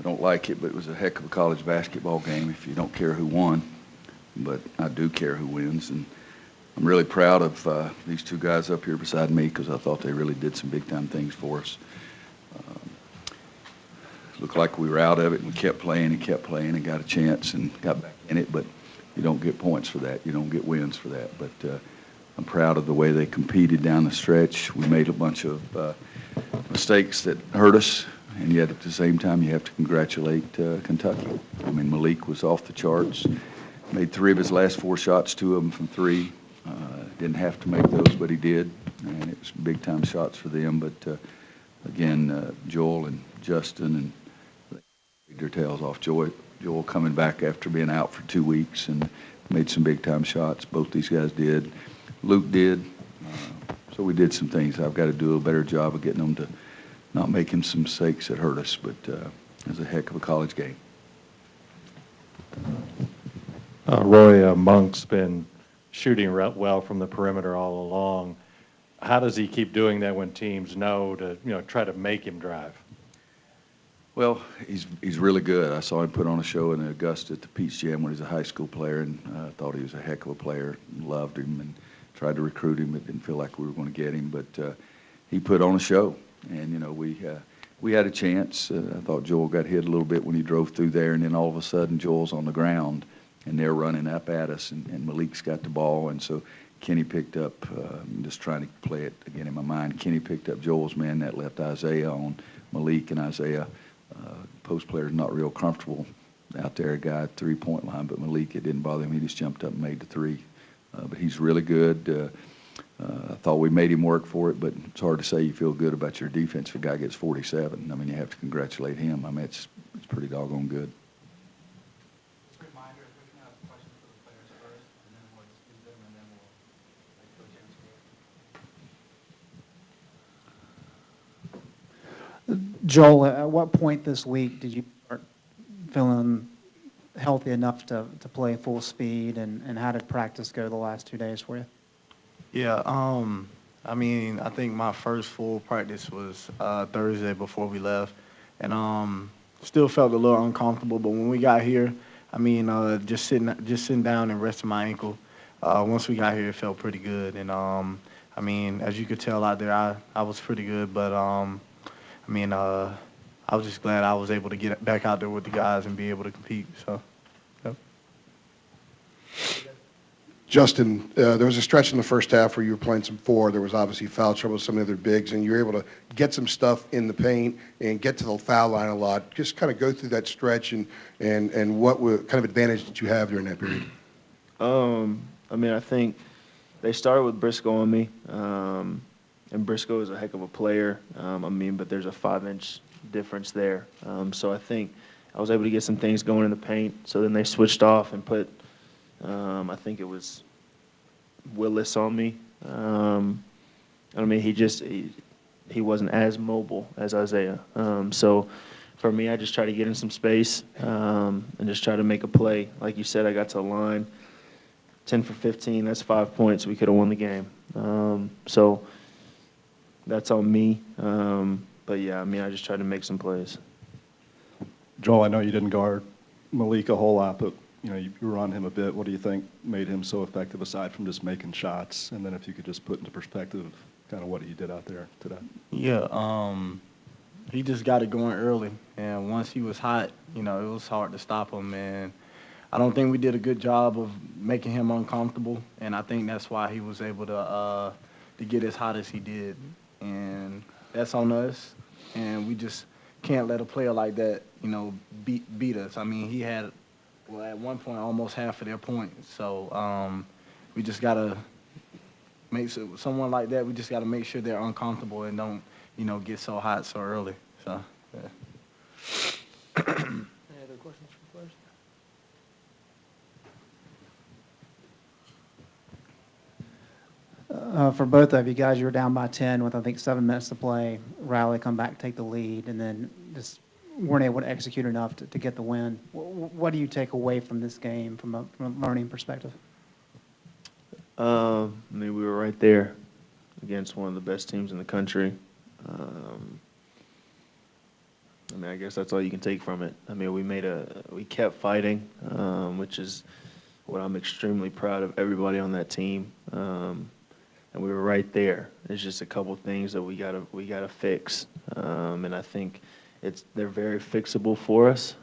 I don't like it, but it was a heck of a college basketball game if you don't care who won. But I do care who wins, and I'm really proud of these two guys up here beside me because I thought they really did some big-time things for us. Looked like we were out of it, and we kept playing and got a chance and got back in it, but you don't get points for that. You don't get wins for that. But I'm proud of the way they competed down the stretch. We made a bunch of mistakes that hurt us, and yet at the same time you have to congratulate Kentucky. I mean, Malik was off the charts, made 3 of his last 4 shots, 2 of them from 3. Didn't have to make those, but he did, and it was big-time shots for them. But again, Joel and Justin and their tails off. Joel coming back after being out for 2 weeks and made some big-time shots. Both these guys did. Luke did. So we did some things. I've got to do a better job of getting them to not making some mistakes that hurt us, but it was a heck of a college game. Roy, Monk's been shooting well from the perimeter all along. How does he keep doing that when teams know to, try to make him drive? Well, he's really good. I saw him put on a show in Augusta at the Peach Jam when he was a high school player, and I thought he was a heck of a player. Loved him and tried to recruit him, but didn't feel like we were going to get him. But he put on a show, and we had a chance. I thought Joel got hit a little bit when he drove through there, and then all of a sudden Joel's on the ground, and they're running up at us, and Malik's got the ball, and so Kenny picked up. I'm just trying to play it again in my mind. Kenny picked up Joel's man that left Isaiah on Malik, and Isaiah. Post player's not real comfortable out there, a guy at 3-point line, but Malik, it didn't bother him. He just jumped up and made the 3. But he's really good. I thought we made him work for it, but it's hard to say you feel good about your defense if a guy gets 47. I mean, you have to congratulate him. I mean, it's pretty doggone good. Just a reminder, if we can have questions for the players first, and then we'll excuse them, and then we'll let Coach answer. Joel, at what point this week did you start feeling healthy enough to play full speed, and how did practice go the last 2 days for you? Yeah, I mean, I think my first full practice was Thursday before we left, and still felt a little uncomfortable. But when we got here, I mean, just sitting down and resting my ankle. Once we got here, it felt pretty good, and I mean, as you could tell out there, I was pretty good, but I mean, I was just glad I was able to get back out there with the guys and be able to compete. So, yep. Justin, there was a stretch in the first half where you were playing some 4. There was obviously foul trouble with some of the other bigs, and you were able to get some stuff in the paint and get to the foul line a lot. Just kind of go through that stretch and what kind of advantage did you have during that period? I mean, I think they started with Briscoe on me, and Briscoe is a heck of a player. I mean, but there's a 5-inch difference there. So I think I was able to get some things going in the paint. So then they switched off and put, I think it was Willis on me. I mean, he wasn't as mobile as Isaiah. So for me, I just try to get in some space and just try to make a play. Like you said, I got to the line, 10 for 15. That's 5 points. We could have won the game. So that's on me. But, yeah, I mean, I just tried to make some plays. Joel, I know you didn't guard Malik a whole lot, but you were on him a bit. What do you think made him so effective aside from just making shots? And then if you could just put into perspective kind of what he did out there today. Yeah, he just got it going early, and once he was hot, it was hard to stop him. And I don't think we did a good job of making him uncomfortable, and I think that's why he was able to get as hot as he did. And that's on us, and we just can't let a player like that, beat us. I mean, he had, at one point, almost half of their points. So we just got to someone like that, we just got to make sure they're uncomfortable and don't, get so hot so early. So, yeah. Any other questions for players? For both of you guys, you were down by 10 with, I think, 7 minutes to play, rally, come back, take the lead, and then just weren't able to execute enough to get the win. What do you take away from this game from a learning perspective? I mean, we were right there against one of the best teams in the country. I mean, I guess that's all you can take from it. I mean, we kept fighting, which is what I'm extremely proud of everybody on that team. And we were right there. There's just a couple things that we gotta fix, and I think they're very fixable for us.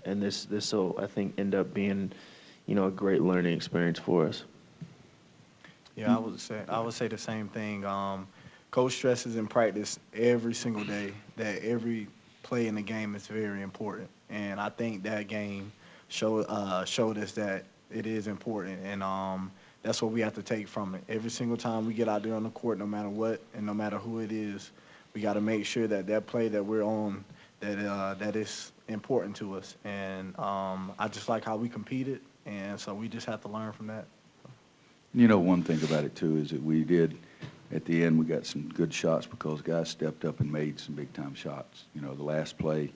And this will, I think, end up being, a great learning experience for us. Yeah, I would say the same thing. Coach stresses in practice every single day that every play in the game is very important, and I think that game showed us that it is important, and that's what we have to take from it. Every single time we get out there on the court, no matter what and no matter who it is, we got to make sure that that play that we're on, that is important to us. And I just like how we competed, and so we just have to learn from that. One thing about it, too, is that we did, at the end, we got some good shots because guys stepped up and made some big-time shots. The last play,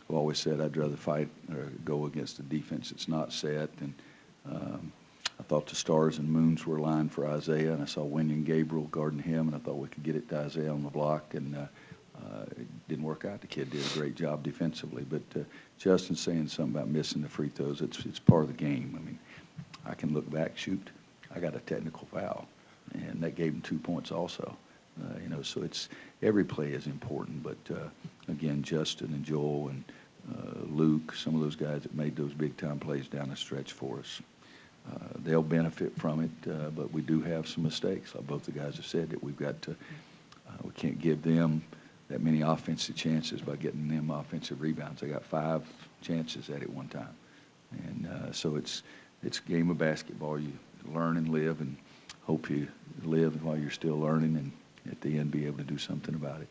I've always said I'd rather fight or go against a defense that's not set. And I thought the stars and moons were aligned for Isaiah, and I saw Wendy and Gabriel guarding him, and I thought we could get it to Isaiah on the block, and it didn't work out. The kid did a great job defensively. But Justin's saying something about missing the free throws. It's part of the game. I mean, I can look back, shoot, I got a technical foul, and that gave him 2 points also. So it's every play is important. But again, Justin and Joel and Luke, some of those guys that made those big time plays down the stretch for us, they'll benefit from it. But we do have some mistakes. Like both the guys have said that we've got to. We can't give them that many offensive chances by getting them offensive rebounds. They got 5 chances at it one time, and so it's a game of basketball. You learn and live, and hope you live while you're still learning, and at the end be able to do something about it.